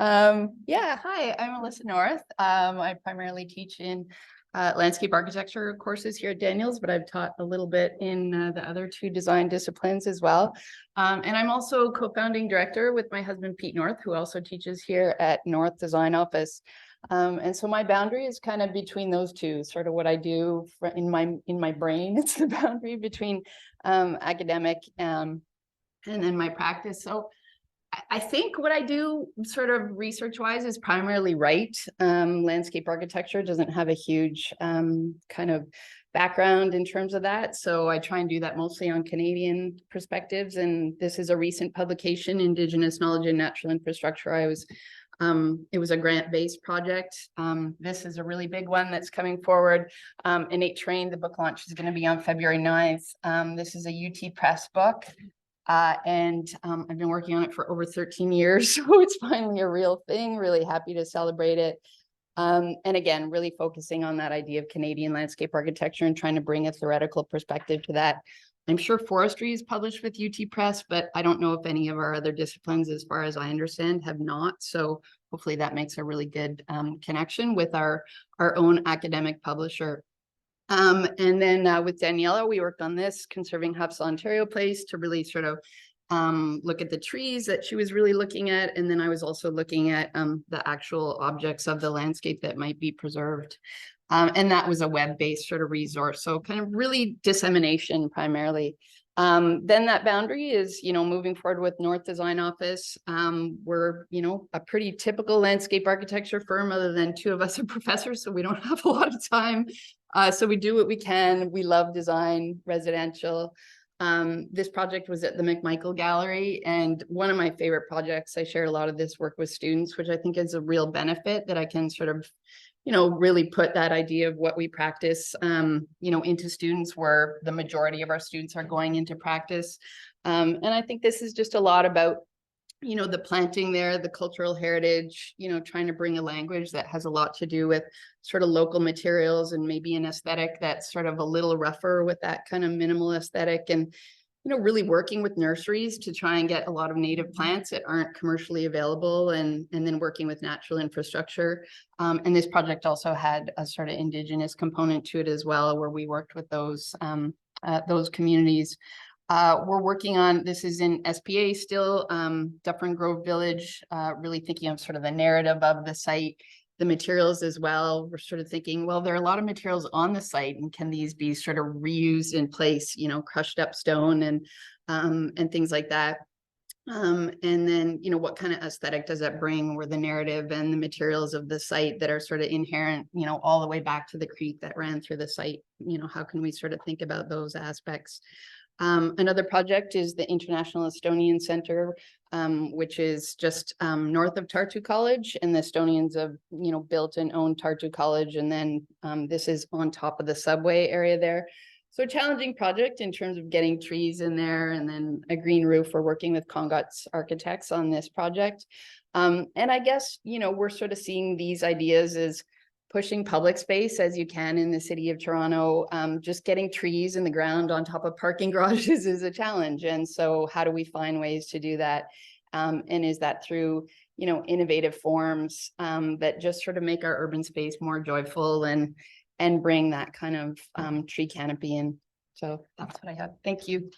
Yeah, hi, I'm Alissa North. I primarily teach in landscape architecture courses here at Daniels, but I've taught a little bit in the other two design disciplines as well. And I'm also co-founding director with my husband, Pete North, who also teaches here at North Design Office. And so my boundary is kind of between those two, sort of what I do in my brain. It's the boundary between academic and then my practice. So I think what I do sort of research wise is primarily right. Landscape architecture doesn't have a huge kind of background in terms of that. So I try and do that mostly on Canadian perspectives. And this is a recent publication, Indigenous Knowledge and Natural Infrastructure. It was a grant-based project. This is a really big one that's coming forward. Innate Terrain, the book launch is going to be on February 9th. This is a UT Press book. I've been working on it for over 13 years, so it's finally a real thing. Really happy to celebrate it. And again, really focusing on that idea of Canadian landscape architecture and trying to bring a theoretical perspective to that. I'm sure forestry is published with UT Press, but I don't know if any of our other disciplines, as far as I understand, have not. So hopefully that makes a really good connection with our own academic publisher. And then with Daniela, we worked on this, Conserving Huff's Ontario Place, to really sort of look at the trees that she was really looking at. And then I was also looking at the actual objects of the landscape that might be preserved. And that was a web-based sort of resource. So kind of really dissemination primarily. Then that boundary is, moving forward with North Design Office. We're, a pretty typical landscape architecture firm, other than two of us are professors, so we don't have a lot of time. So we do what we can. We love design, residential. This project was at the McMichael Gallery, and one of my favorite projects. I share a lot of this work with students, which I think is a real benefit, that I can sort of, really put that idea of what we practice, into students, where the majority of our students are going into practice. And I think this is just a lot about, the planting there, the cultural heritage, trying to bring a language that has a lot to do with sort of local materials, and maybe an aesthetic that's sort of a little rougher with that kind of minimal aesthetic. And really working with nurseries to try and get a lot of native plants that aren't commercially available, and then working with natural infrastructure. And this project also had a sort of Indigenous component to it as well, where we worked with those communities. We're working on, this is in SPA still, Dufferin Grove Village, really thinking of sort of the narrative of the site, the materials as well. We're sort of thinking, well, there are a lot of materials on the site, and can these be sort of reused in place, crushed up stone and things like that. And then, what kind of aesthetic does that bring, where the narrative and the materials of the site that are sort of inherent, all the way back to the creek that ran through the site, how can we sort of think about those aspects? Another project is the International Estonian Center, which is just north of Tartu College, and the Estonians have, built and owned Tartu College, and then this is on top of the subway area there. So a challenging project in terms of getting trees in there, and then a green roof. We're working with Congots Architects on this project. And I guess, we're sort of seeing these ideas as pushing public space as you can in the city of Toronto. Just getting trees in the ground on top of parking garages is a challenge. And so how do we find ways to do that? And is that through, innovative forms that just sort of make our urban space more joyful and bring that kind of tree canopy in. So that's what I have. Thank you.